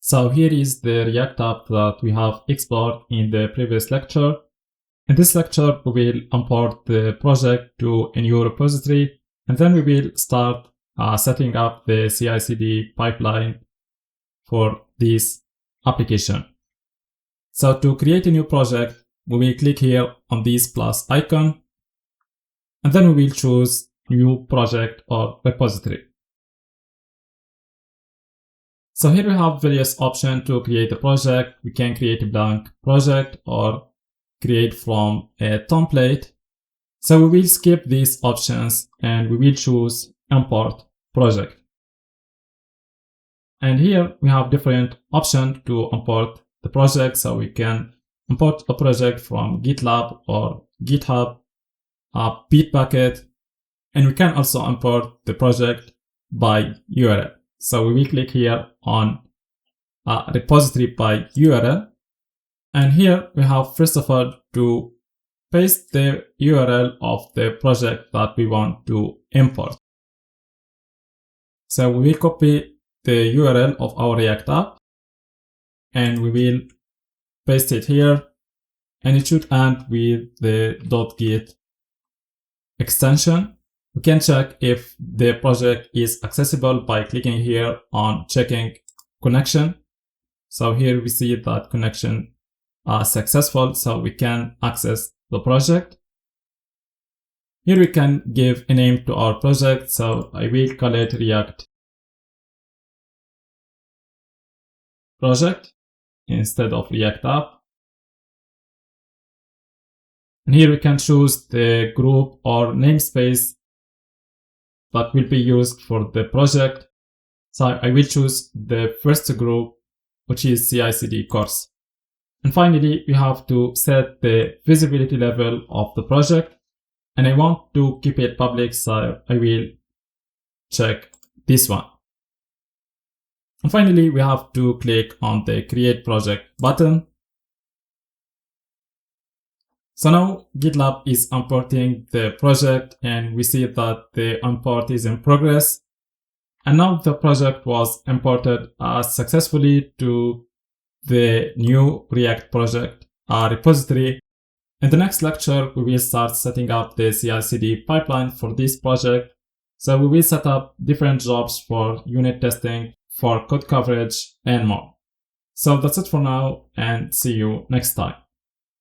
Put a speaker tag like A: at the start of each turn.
A: So here is the React app that we have explored in the previous lecture. In this lecture, we will import the project to a new repository, and then we will start setting up the CI CD pipeline for this application. So to create a new project, we will click here on this plus icon, and then we will choose new project or repository. So here we have various options to create a project. We can create a blank project or create from a template. So we will skip these options and we will choose import project. And here we have different options to import the project. So we can import a project from GitLab or GitHub, a Bitbucket, and we can also import the project by URL. So we will click here on repository by URL. And here we have first of all to paste the URL of the project that we want to import. So we will copy the URL of our React app and we will paste it here, and it should end with the .git extension. We can check if the project is accessible by clicking here on checking connection. So here we see that connection is successful, so we can access the project. Here we can give a name to our project, so I will call it React project instead of React app. And here we can choose the group or namespace that will be used for the project. So I will choose the first group, which is CI CD course. And finally, we have to set the visibility level of the project. And I want to keep it public, so I will check this one. And finally, we have to click on the Create Project button. So now GitLab is importing the project and we see that the import is in progress. And now the project was imported successfully to the new React project repository. In the next lecture, we will start setting up the CI CD pipeline for this project. So we will set up different jobs for unit testing, for code coverage, and more. So that's it for now, and see you next time.